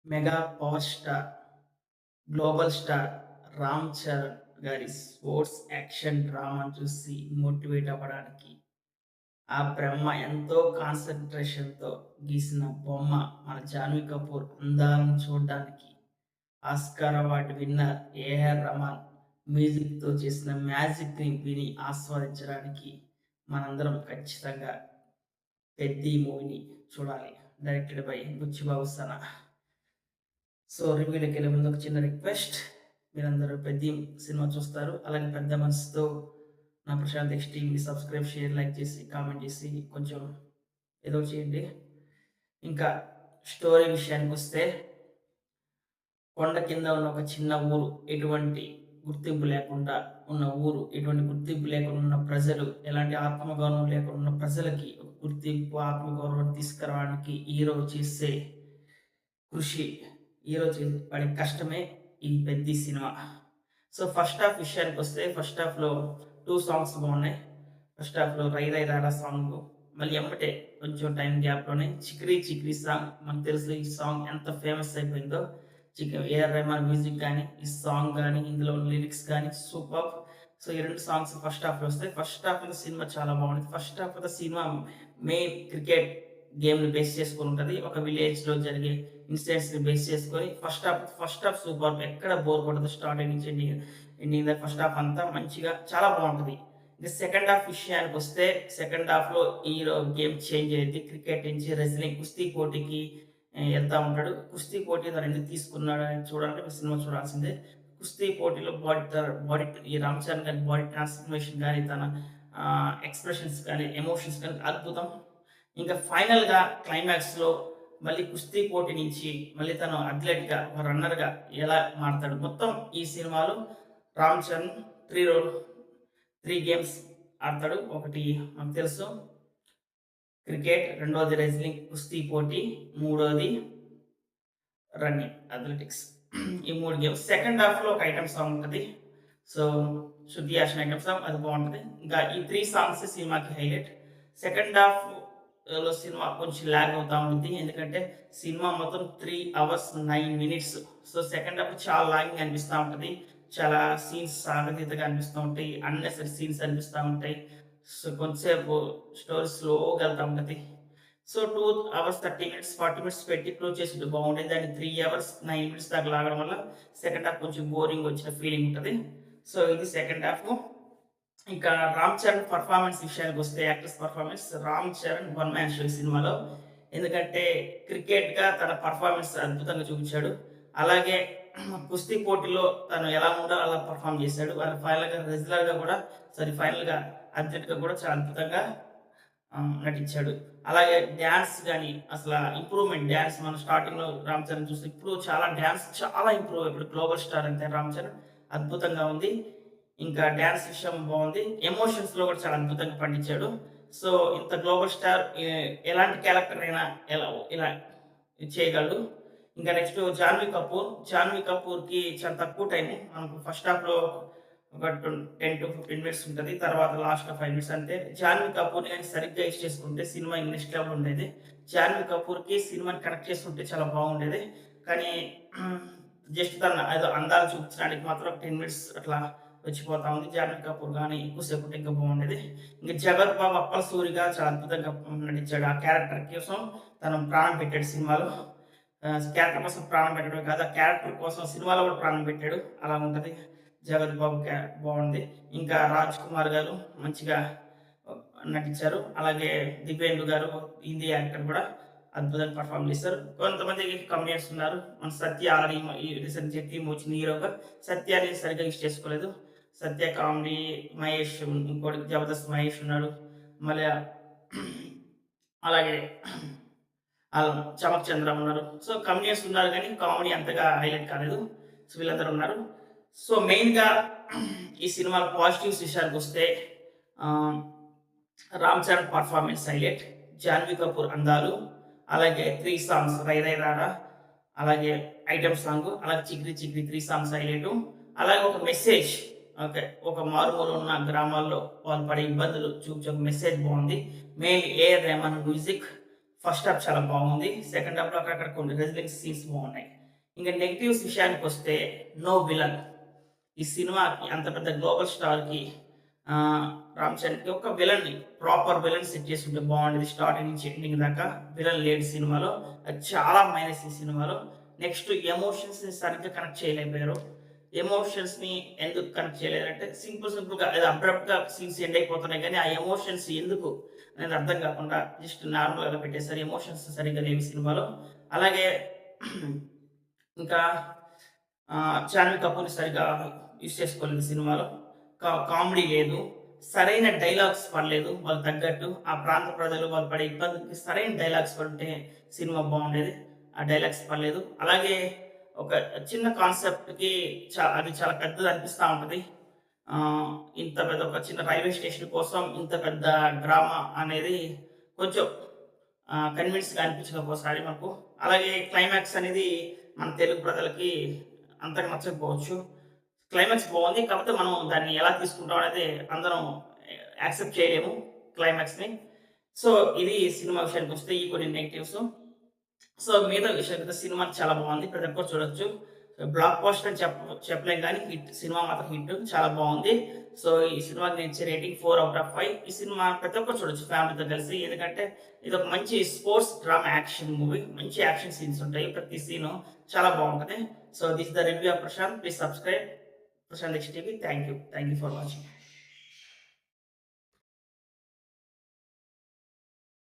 Mega power star, global star Ram Charan గారి sports action డ్రామాను చూసి motivate అవ్వడానికి, ఆ బ్రహ్మ ఎంతో కాన్సంట్రేషన్‌తో గీసిన బొమ్మ మన 'జాన్వీ కపూర్' అందాలను చూడడానికి, Oscar award winner AR Rahman మ్యూజిక్‌తో చేసిన మ్యాజిక్‌ని విని ఆస్వాదించడానికి మనందరం ఖచ్చితంగా 'పెద్ది' మూవీని చూడాలి. Directed by Buchibabu Sana. So రివ్యూలోకెళ్ళే ముందు ఒక చిన్న రిక్వెస్ట్. మీరందరూ 'పెద్ది' సినిమా చూస్తారు. అలాగే పెద్ద మనసుతో నా ప్రశాంత్ ఎక్స్ టీవీని సబ్స్క్రైబ్, షేర్, లైక్ చేసి, కామెంట్ చేసి కొంచెం ఏదో చేయండి. ఇంకా స్టోరీ విషయానికొస్తే, కొండ కింద ఉన్న ఒక చిన్న ఊరు, ఎటువంటి గుర్తింపు లేకుండా ఉన్న ఊరు, ఎటువంటి గుర్తింపు లేకుండా ఉన్న ప్రజలు, ఎలాంటి ఆత్మగౌరవం లేకుండా ఉన్న ప్రజలకి ఒక గుర్తింపు, ఆత్మగౌరవం తీసుకురావడానికి హీరో చేసే కృషి, హీరో పడే కష్టమే ఈ 'Peddi' cinema. So, first half విషయానికొస్తే, ఫస్ట్ హాఫ్‌లో 2 సాంగ్స్ బాగున్నాయి. ఫస్ట్ హాఫ్‌లో 'రై రై రారా' సాంగు, మళ్ళీ ఎమ్మటే కొంచెం టైం గ్యాప్‌లోనే 'చికిరి చికిరి' సాంగ్. మనకు తెలుసు ఈ సాంగ్ ఎంత ఫేమస్ అయిపోయిందో. ఏఆర్ రెహమాన్ మ్యూజిక్ గాని, ఈ సాంగ్ గాని, ఇందులో ఉన్న లిరిక్స్ గాని సూపర్బ్. సో, ఈ 2 సాంగ్స్ ఫస్ట్ హాఫ్‌లో వస్తాయి. First half of the cinema చాలా బాగుంది. First half of the cinema main cricket గేమ్‌ని బేస్ చేసుకొని ఉంటది. ఒక విలేజ్‌లో జరిగే ఇన్సిడెంట్స్‌ని బేస్ చేసుకొని ఫస్ట్ హాఫ్ సూపర్బ్. ఎక్కడ బోర్ కొట్టదు. స్టార్టింగ్ నుంచి ఎండింగ్ దాకా ఫస్ట్ హాఫ్ అంతా మంచిగా చాలా బాగుంటది. ఇక సెకండ్ హాఫ్ విషయానికొస్తే, సెకండ్ హాఫ్‌లో హీరో గేమ్ చేంజ్ అయ్యిద్ది. క్రికెట్ నుంచి రెజ్లింగ్ కుస్తీ పోటీకి ఎళ్తా ఉంటాడు. కుస్తీ పోటీ తను ఎందుకు తీసుకున్నాడని చూడాలంటే మీరు సినిమా చూడాల్సిందే. కుస్తీ పోటీలో బాడీ ఈ రామ్ చరణ్ గారి బాడీ ట్రాన్స్‌ఫర్మేషన్ గాని, తన ఎక్స్‌ప్రెషన్స్ గాని, ఎమోషన్స్ గాని అద్భుతం. ఇంకా ఫైనల్‌గా క్లైమాక్స్‌లో మళ్ళీ కుస్తీ పోటీ నుంచి మళ్ళీ తను అథ్లెట్‌గా, ఒక రన్నర్‌గా ఎలా మారతాడు. మొత్తం ఈ సినిమాలో రామ్ చరణ్ 3 గేమ్స్ ఆడతాడు. ఒకటి మనకు తెలుసు క్రికెట్, రెండోది రెజ్లింగ్ కుస్తీ పోటీ, మూడోది రన్నింగ్ అథ్లెటిక్స్. ఈ 3 గేమ్స్. సెకండ్ హాఫ్‌లో ఒక ఐటెమ్ సాంగ్ ఉంటది. So, 'Shruti Haasan' item song అది బావుంటది. ఇంకా ఈ 3 సాంగ్స్ సినిమాకి హైలైట్. సెకండ్ హాఫ్‌లో సినిమా కొంచెం లాగ్ అవుతా ఉండిద్ది. ఎందుకంటే సినిమా మొత్తం 3 hours 9 minutes. So, second half చాలా లాగింగ్ అనిపిస్తా ఉంటది. చాలా సీన్స్ సాగతీతగా అనిపిస్తూ ఉంటాయి. అన్నెసెసరీ సీన్స్ అనిపిస్తా ఉంటాయి. సో, కొంతసేపు స్టోరీ స్లోగా ఎళ్తా ఉంటది. సో, 2 అవర్స్ 30 మినిట్స్, 40 మినిట్స్ పెట్టి క్లోజ్ చేసుంటే బాగుండేది. దాన్ని 3 అవర్స్ 9 మినిట్స్ దాకా లాగడం వల్ల సెకండ్ హాఫ్ కొంచెం బోరింగ్ వచ్చిన ఫీలింగ్ ఉంటది. సో, ఇది సెకండ్ హాఫ్. ఇంకా 'రామ్ చరణ్' పెర్ఫార్మన్స్ విషయానికొస్తే, actors performance 'Ram Charan' one man show ఈ సినిమాలో. ఎందుకంటే క్రికెట్‌గా తన పెర్ఫార్మన్స్ అద్భుతంగా చూపించాడు. అలాగే కుస్తీ పోటీలో తను ఎలా ఉండాలో అలా పెర్ఫార్మ్ చేశాడు. ఫైనల్‌గా రెజ్లర్‌గా కూడా ఫైనల్‌గా అథ్లెట్‌గా కూడా చాలా అద్భుతంగా నటించాడు. అలాగే డాన్స్ గాని అసల ఇంప్రూవ్‌మెంట్, డాన్స్ మనం స్టార్టింగ్‌లో 'రామ్ చరణ్' చూస్తే ఇప్పుడు చాలా డాన్స్ చాలా ఇంప్రూవ్ అయిపోయాడు. గ్లోబల్ స్టార్ అంతే 'రామ్ చరణ్' అద్భుతంగా ఉంది. ఇంకా డాన్స్ విషయం బావుంది. ఎమోషన్స్‌లో కూడా చాలా అద్భుతంగా పండించాడు. సో, ఇంత గ్లోబల్ స్టార్ ఎలాంటి క్యారెక్టర్ అయినా ఇలా చేయగలడు. ఇంకా నెక్స్ట్ 'జాన్వీ కపూర్'. 'జాన్వీ కపూర్‌కి' చాలా తక్కువ టైము. మనకు ఫస్ట్ హాఫ్‌లో ఒక 10-15 మినిట్స్ ఉంటది. తర్వాత లాస్ట్‌లో 5 మినిట్స్ అంతే. 'జాన్వీ కపూర్‌ని' గాని సరిగ్గా యూజ్ చేసుకుంటే సినిమా నెక్స్ట్ లెవెల్ ఉండేది. 'జాన్వీ కపూర్‌కి' సినిమాని కనెక్ట్ చేసుకుంటే చాలా బాగుండేది. కానీ జస్ట్ తన ఏదో అందాలు చూపించడానికి మాత్రం ఒక 10 మినిట్స్ అట్లా వచ్చిపోతా ఉంది. 'జాన్వీ కపూర్' గాని ఎక్కువసేపు ఉంటే ఇంకా బాగుండేది. ఇంక 'జగత్ బాబు అప్పల సూరిగా' చాలా అద్భుతంగా నటించాడు. ఆ క్యారెక్టర్ కోసం తను ప్రాణం పెట్టాడు సినిమాలో. క్యారెక్టర్ కోసం ప్రాణం పెట్టడమే కాదు, ఆ క్యారెక్టర్ కోసం సినిమాలో కూడా ప్రాణం పెట్టాడు. అలా ఉంటది. 'జగత్ బాబు' బాగుంది. ఇంకా 'రాజ్ కుమార్' గారు మంచిగా నటించారు. అలాగే 'దివ్యేందు' గారు హిందీ యాక్టర్ కూడా అద్భుతంగా పెర్ఫార్మ్ చేశారు. కొంతమంది కమెడియన్స్ ఉన్నారు. మన 'సత్య' ఆల్రెడీ ఈ రీసెంట్ 'జక్కీ' వచ్చిన హీరోగా 'సత్య'ని సరిగ్గా యూజ్ చేసుకోలేదు. 'సత్య' కామెడీ, మహేష్ ఇంకోటి 'జబర్దస్త్ మహేష్' ఉన్నాడు. మళ్ళీ అలాగే 'చమక్ చంద్ర' ఉన్నారు. సో, కమెడియన్స్ ఉన్నారు గానీ కామెడీ అంతగా హైలైట్ కాలేదు. సో, వీళ్ళందరూ ఉన్నారు. సో, మెయిన్‌గా ఈ సినిమాలో పాజిటివ్స్ విషయానికొస్తే ఆహ్, 'రామ్ చరణ్' పెర్ఫార్మన్స్ హైలైట్. 'జాన్వీ కపూర్' అందాలు, అలాగే 3 సాంగ్స్ 'రై రై రారా', అలాగే ఐటెమ్ సాంగ్, అలాగే 'చికిరి చికిరి' 3 సాంగ్స్ హైలైటు. అలాగే ఒక మెసేజ్, ఓకే, ఒక మారుమూల ఉన్న గ్రామాల్లో వాళ్ళు పడే ఇబ్బందులు చూపించే ఒక మెసేజ్ బావుంది. Main AR Rahman music, first half చాలా బాగుంది. సెకండ్ హాఫ్‌లో అక్కడక్కడ కొన్ని రెజ్లింగ్ సీన్స్ బాగున్నాయి. ఇంక నెగెటివ్స్ విషయానికొస్తే నో విలన్. ఈ సినిమాకి అంత పెద్ద గ్లోబల్ స్టార్‌కి ఆహ్, రామ్ చరణ్‌కి ఒక విలన్‌ని ప్రాపర్ విలన్ సెట్ చేసుంటే బాగుండేది. స్టార్టింగ్ నుంచి ఎండింగ్ దాకా విలన్ లేడు సినిమాలో. అది చాలా మైనస్ ఈ సినిమాలో. నెక్స్ట్ ఎమోషన్స్‌ని సరిగ్గా కనెక్ట్ చేయలేకపోయారు. ఎమోషన్స్‌ని ఎందుకు కనెక్ట్ చేయలేదంటే సింపుల్‌గా ఏదో అబ్రప్ట్‌గా సీన్స్ ఎండ్ అయిపోతున్నాయి గానీ, ఆ ఎమోషన్స్ ఎందుకు అనేది అర్థం కాకుండా జస్ట్ నార్మల్‌గా పెట్టేసారు. ఎమోషన్స్ సరిగ్గా లేవు ఈ సినిమాలో. అలాగే ఇంకా 'జాన్వీ కపూర్‌ని' సరిగ్గా యూజ్ చేసుకోలేదు సినిమాలో. కామెడీ లేదు. సరైన డైలాగ్స్ పడలేదు వాళ్ళకి తగ్గట్టు. ఆ ప్రాంత ప్రజలు వాళ్ళు పడే ఇబ్బందికి సరైన డైలాగ్స్ పడుంటే సినిమా బాగుండేది. ఆ డైలాగ్స్ పడలేదు. అలాగే ఒక చిన్న కాన్సెప్ట్‌కి అది చాలా పెద్దది అనిపిస్తా ఉంటది. ఆహ్, ఇంత పెద్ద ఒక చిన్న రైల్వే స్టేషన్ కోసం ఇంత పెద్ద డ్రామా అనేది కొంచెం కన్విన్స్‌గా అనిపించలేదు ఒక్కోసారి మాకు. అలాగే క్లైమాక్స్ అనేది మన తెలుగు ప్రజలకి అంతగా నచ్చకపోవచ్చు. క్లైమాక్స్ బావుంది. కాకపోతే మనం దాన్ని ఎలా తీసుకుంటాం అనేది అందరం యాక్సెప్ట్ చేయలేము క్లైమాక్స్‌ని. సో, ఇది సినిమా విషయానికొస్తే ఈ కొన్ని నెగెటివ్స్. సో, మిగతా విషయానికొస్తే సినిమా చాలా బావుంది. ప్రతి ఒక్కరు చూడొచ్చు. బ్లాక్ బస్టర్ అని చెప్పలేం గానీ సినిమా మాత్రం హిట్ చాలా బావుంది. సో, ఈ సినిమాకి నేను ఇచ్చే రేటింగ్ 4/5. ఈ సినిమా ప్రతి ఒక్కరు చూడొచ్చు ఫ్యామిలీతో కలిసి. ఎందుకంటే ఇదొక మంచి స్పోర్ట్స్ డ్రామా యాక్షన్ మూవీ. మంచి యాక్షన్ సీన్స్ ఉంటాయి. ప్రతి సీను చాలా బావుంటది. So, this is the review of Prashanth. Please subscribe Prashanth XTV. Thank you. Thank you for watching.